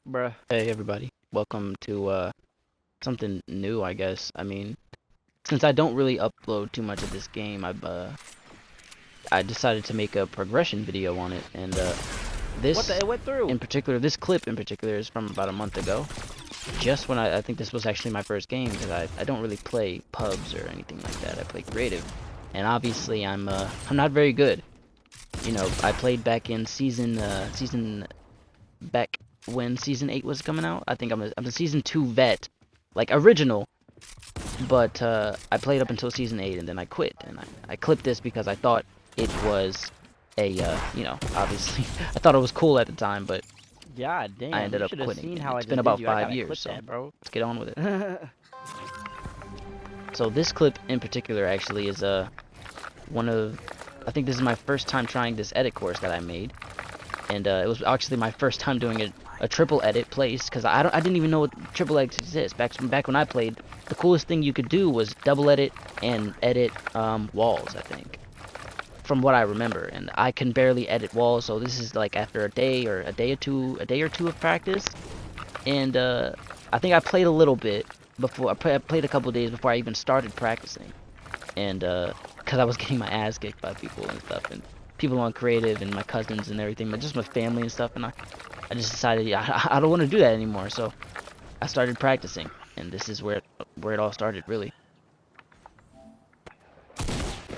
Bruh. Hey everybody, welcome to something new, I guess. I mean, since I don't really upload too much of this game, I decided to make a progression video on it, and What the? this It went through. in particular, this clip in particular is from about a month ago, just when I think this was actually my first game, because I don't really play pubs or anything like that. I play creative, and obviously I'm not very good. You know, I played back in season back when season 8 was coming out. I think I'm a season 2 vet, like original, but I played up until season 8 and then I quit. And I clipped this because I thought it was you know, obviously I thought it was cool at the time, but God I damn, ended you up should have quitting. seen And how I it's been just did about you. I 5 gotta years, clip so that, bro. let's get on with it. So this clip in particular actually is one of, I think this is my first time trying this edit course that I made. And it was actually my first time doing a triple edit place, because I didn't even know what triple edits exist. Back when I played, the coolest thing you could do was double edit and edit walls, I think, from what I remember. And I can barely edit walls, so this is like after a day or two of practice. And I think I played a little bit before I played a couple days before I even started practicing. And because I was getting my ass kicked by people and stuff, and people on creative and my cousins and everything, but just my family and stuff. And I just decided, yeah, I don't want to do that anymore. So I started practicing, and this is where it all started, really.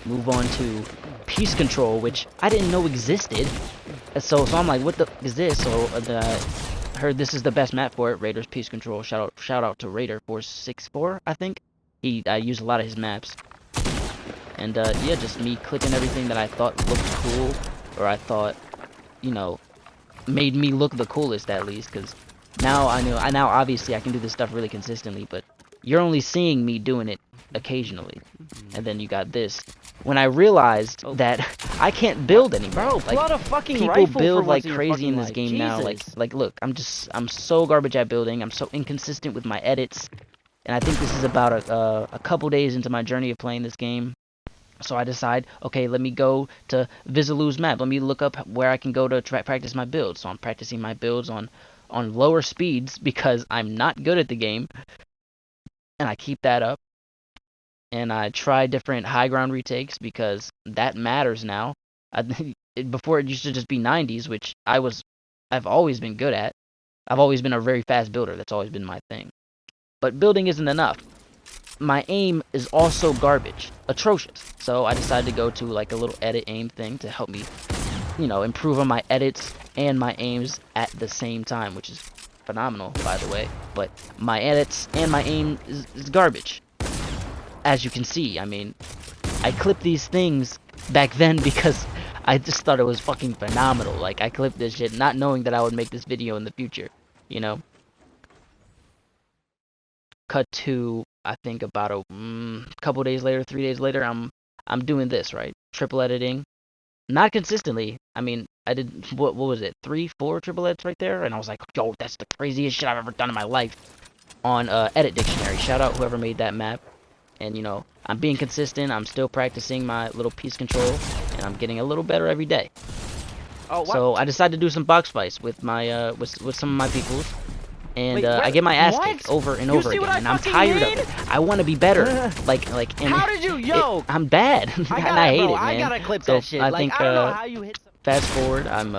Move on to peace control, which I didn't know existed. So I'm like, what the is this? So I heard this is the best map for it. Raiders peace control. Shout out to Raider 464, I think. I use a lot of his maps. And yeah, just me clicking everything that I thought looked cool, or I thought, you know, made me look the coolest at least. Because now now obviously I can do this stuff really consistently, but you're only seeing me doing it occasionally. And then you got this. When I realized that I can't build anymore, Bro, pull like out a fucking people rifle for build once like in your crazy fucking in this life. game now. Jesus. Like look, I'm so garbage at building. I'm so inconsistent with my edits, and I think this is about a couple days into my journey of playing this game. So I decide, okay, let me go to Visalu's map. Let me look up where I can go to practice my builds. So I'm practicing my builds on lower speeds because I'm not good at the game, and I keep that up. And I try different high ground retakes because that matters now. Before it used to just be 90s, which I've always been good at. I've always been a very fast builder. That's always been my thing. But building isn't enough. My aim is also garbage, atrocious. So I decided to go to like a little edit aim thing to help me, you know, improve on my edits and my aims at the same time, which is phenomenal, by the way. But my edits and my aim is garbage, as you can see. I mean, I clipped these things back then because I just thought it was fucking phenomenal. Like, I clipped this shit not knowing that I would make this video in the future, you know? Cut to, I think about a couple days later, 3 days later, I'm doing this, right? Triple editing, not consistently. I mean, I did what was it, 3, 4 triple edits right there, and I was like, yo, that's the craziest shit I've ever done in my life on Edit Dictionary. Shout out whoever made that map. And you know, I'm being consistent. I'm still practicing my little piece control, and I'm getting a little better every day. Oh, what? So I decided to do some box fights with my with some of my people. And Wait, I get my ass what? kicked over and You over see again, what I and I'm fucking tired mean? of it. I want to be better. like, and How did you, yo? I'm bad, I and gotta, I hate bro, it, man. I gotta clip So that shit. I Like, think I don't know how you hit. fast forward, I'm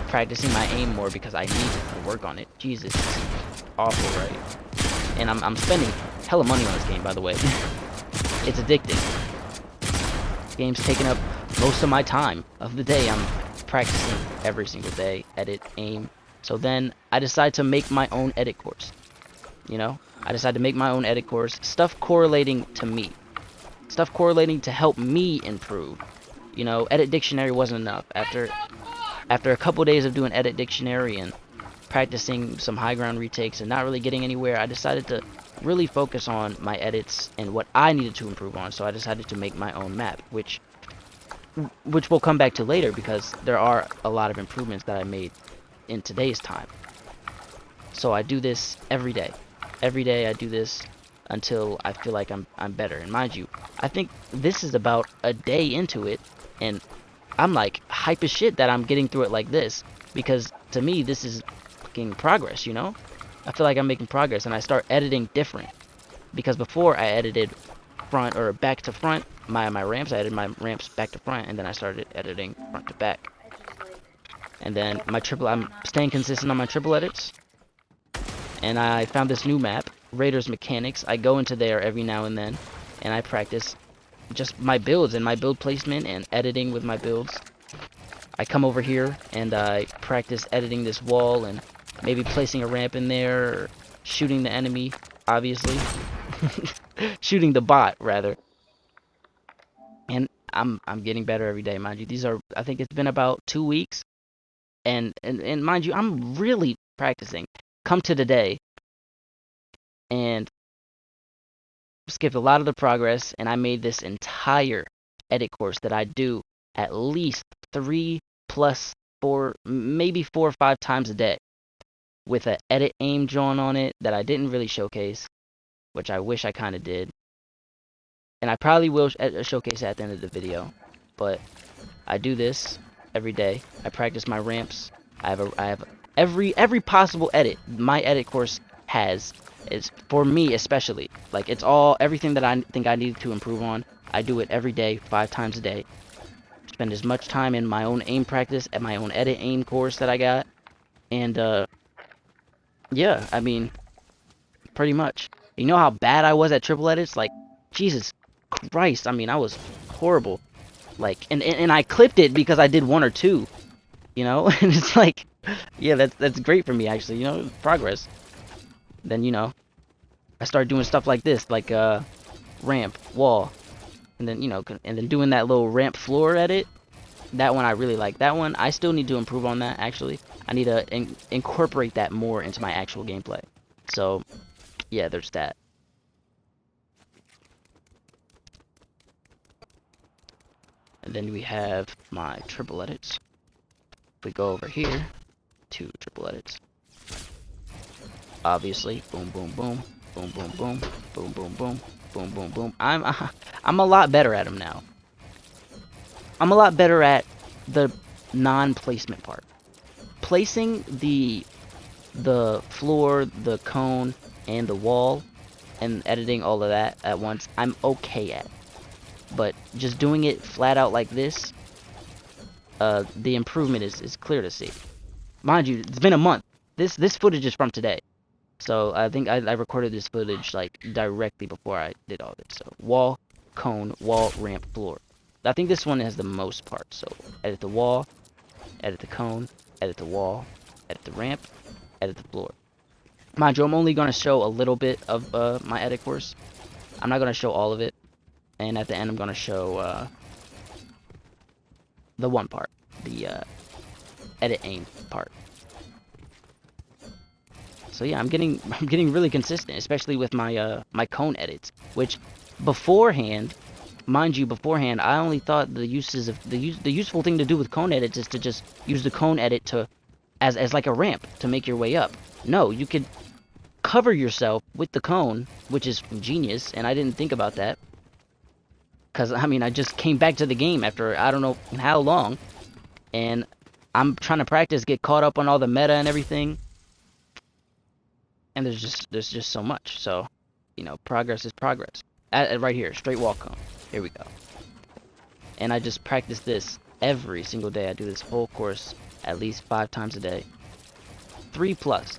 practicing my aim more because I need to work on it. Jesus, it's awful, right? And I'm spending hella money on this game, by the way. It's addicting. This game's taking up most of my time of the day. I'm practicing every single day, edit, aim. So then I decide to make my own edit course. You know, I decided to make my own edit course, stuff correlating to me, stuff correlating to help me improve. You know, Edit Dictionary wasn't enough. After a couple days of doing Edit Dictionary and practicing some high ground retakes and not really getting anywhere, I decided to really focus on my edits and what I needed to improve on. So I decided to make my own map, which we'll come back to later because there are a lot of improvements that I made in today's time. So I do this every day. Every day I do this until I feel like I'm better. And mind you, I think this is about a day into it, and I'm like hype as shit that I'm getting through it like this, because to me this is making progress, you know? I feel like I'm making progress, and I start editing different. Because before I edited front or back to front, my ramps, I edited my ramps back to front, and then I started editing front to back. And then I'm staying consistent on my triple edits. And I found this new map, Raiders Mechanics. I go into there every now and then, and I practice just my builds and my build placement and editing with my builds. I come over here and I practice editing this wall and maybe placing a ramp in there, or shooting the enemy, obviously. Shooting the bot, rather. And I'm getting better every day, mind you. I think it's been about 2 weeks. And mind you, I'm really practicing. Come to today and skipped a lot of the progress, and I made this entire edit course that I do at least 3 plus 4, maybe 4 or 5 times a day, with an edit aim drawn on it that I didn't really showcase, which I wish I kind of did. And I probably will showcase it at the end of the video, but I do this every day. I practice my ramps. I have every possible edit my edit course has. It's for me especially. Like, it's everything that I think I need to improve on. I do it every day, 5 times a day. Spend as much time in my own aim practice at my own edit aim course that I got. And yeah, I mean, pretty much. You know how bad I was at triple edits? Like, Jesus Christ, I mean, I was horrible. Like, and I clipped it because I did 1 or 2, you know? And it's like, yeah, that's great for me, actually, you know, progress. Then, you know, I started doing stuff like this, like ramp, wall, and then, you know, and then doing that little ramp floor edit. That one I really like. That one I still need to improve on that, actually. I need to incorporate that more into my actual gameplay. So, yeah, there's that. And then we have my triple edits. If we go over here to triple edits, obviously, boom, boom, boom, boom, boom, boom, boom, boom, boom, boom, boom, boom. I'm a lot better at them now. I'm a lot better at the non-placement part. Placing the floor, the cone, and the wall, and editing all of that at once, I'm okay at. But just doing it flat out like this, the improvement is clear to see. Mind you, it's been a month. This footage is from today. So I think I recorded this footage like directly before I did all this. So wall, cone, wall, ramp, floor. I think this one has the most parts. So edit the wall, edit the cone, edit the wall, edit the ramp, edit the floor. Mind you, I'm only going to show a little bit of my edit course. I'm not going to show all of it. And at the end, I'm going to show the one part, the edit aim part. So yeah, I'm getting really consistent, especially with my my cone edits, which beforehand, mind you, beforehand, I only thought the uses of the useful thing to do with cone edits is to just use the cone edit to as like a ramp to make your way up. No, you could cover yourself with the cone, which is genius, and I didn't think about that. Because, I mean, I just came back to the game after I don't know how long, and I'm trying to practice, get caught up on all the meta and everything, and there's just so much. So, you know, progress is progress. Right here, straight wall cone. Here we go. And I just practice this every single day. I do this whole course at least 5 times a day. 3 plus,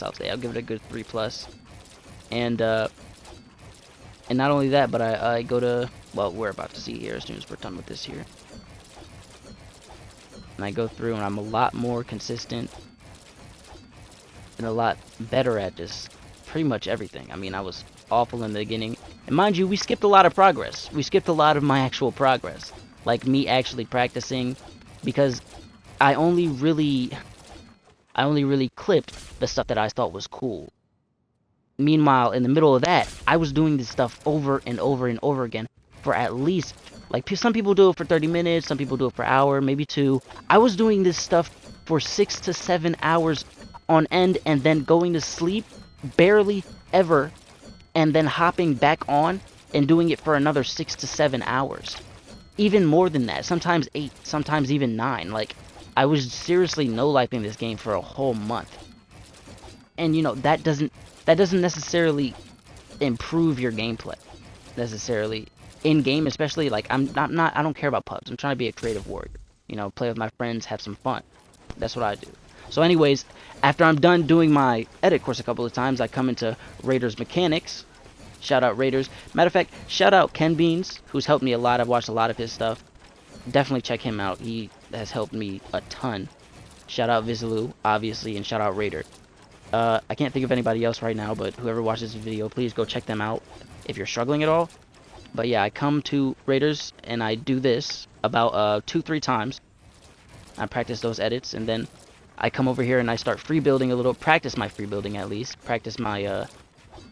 I'll say. I'll give it a good 3 plus. And not only that, but I go to, well, we're about to see here as soon as we're done with this here. And I go through and I'm a lot more consistent and a lot better at just pretty much everything. I mean, I was awful in the beginning. And mind you, we skipped a lot of progress. We skipped a lot of my actual progress. Like me actually practicing, because I only really clipped the stuff that I thought was cool. Meanwhile, in the middle of that, I was doing this stuff over and over and over again for at least, like, some people do it for 30 minutes, some people do it for an hour, maybe 2. I was doing this stuff for 6 to 7 hours on end, and then going to sleep, barely ever, and then hopping back on and doing it for another 6 to 7 hours. Even more than that, sometimes 8, sometimes even 9. Like, I was seriously no-lifing this game for a whole month. And you know, that doesn't necessarily improve your gameplay necessarily in game, especially like I don't care about pubs. I'm trying to be a creative warrior. You know, play with my friends, have some fun. That's what I do. So anyways, after I'm done doing my edit course a couple of times, I come into Raiders Mechanics. Shout out Raiders. Matter of fact, shout out Ken Beans, who's helped me a lot. I've watched a lot of his stuff. Definitely check him out. He has helped me a ton. Shout out Vizelu, obviously, and shout out Raider. I can't think of anybody else right now, but whoever watches this video, please go check them out if you're struggling at all. But yeah, I come to Raiders and I do this about 2-3 times. I practice those edits, and then I come over here and I start free building a little, practice my free building at least, practice my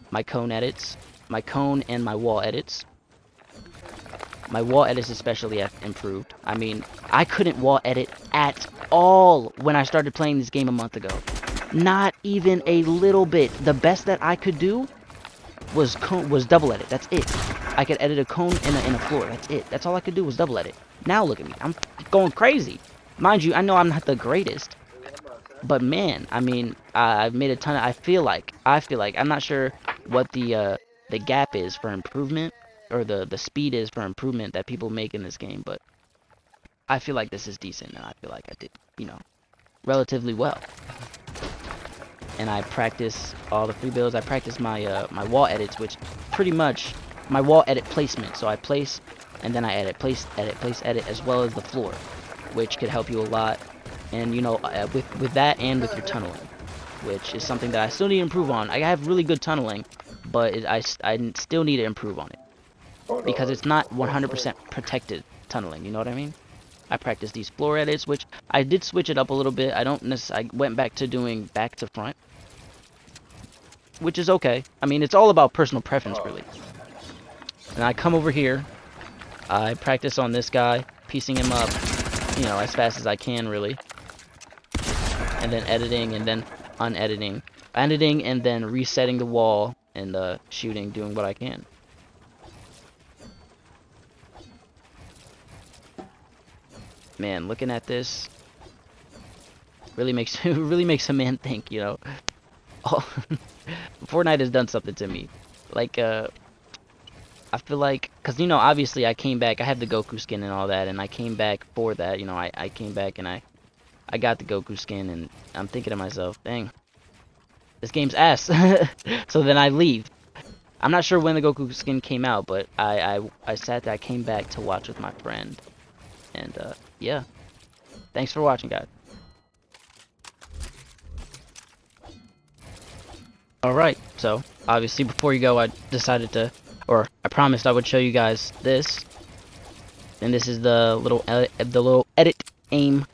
my cone edits, my cone and my wall edits. My wall edits especially have improved. I mean, I couldn't wall edit at all when I started playing this game a month ago. Not even a little bit. The best that I could do was double edit. That's it. I could edit a cone and a floor. That's it. That's all I could do was double edit. Now look at me. I'm going crazy. Mind you, I know I'm not the greatest. But man, I mean, I've made a ton of, I feel like, I'm not sure what the gap is for improvement, or the speed is for improvement that people make in this game, but I feel like this is decent, and I feel like I did, you know, relatively well. And I practice all the free builds. I practice my my wall edits, which pretty much my wall edit placement. So I place, and then I edit, place, edit, as well as the floor, which could help you a lot. And you know, with that and with your tunneling, which is something that I still need to improve on. I have really good tunneling, but I still need to improve on it because it's not 100% protected tunneling. You know what I mean? I practice these floor edits, which I did switch it up a little bit. I went back to doing back to front, which is okay. I mean, it's all about personal preference, really. And I come over here, I practice on this guy, piecing him up, you know, as fast as I can, really. And then editing, and then unediting. Editing, and then resetting the wall, and shooting, doing what I can. Man, looking at this really makes a man think, you know. Oh, Fortnite has done something to me. Like, I feel like, cause you know, obviously I came back. I have the Goku skin and all that, and I came back for that. You know, I came back and I got the Goku skin, and I'm thinking to myself, dang, this game's ass. So then I leave. I'm not sure when the Goku skin came out, but I sat there. I came back to watch with my friend. And, yeah. Thanks for watching, guys. Alright, so, obviously, before you go, I decided to, or I promised I would show you guys this. And this is the little edit aim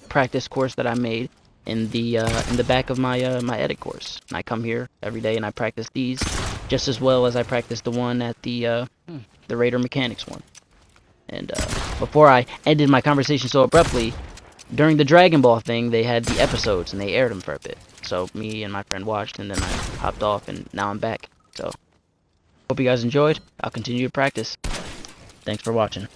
practice course that I made in the back of my my edit course. And I come here every day and I practice these just as well as I practice the one at the Raider Mechanics one. And before I ended my conversation so abruptly, during the Dragon Ball thing, they had the episodes, and they aired them for a bit. So me and my friend watched, and then I hopped off, and now I'm back. So, hope you guys enjoyed. I'll continue to practice. Thanks for watching.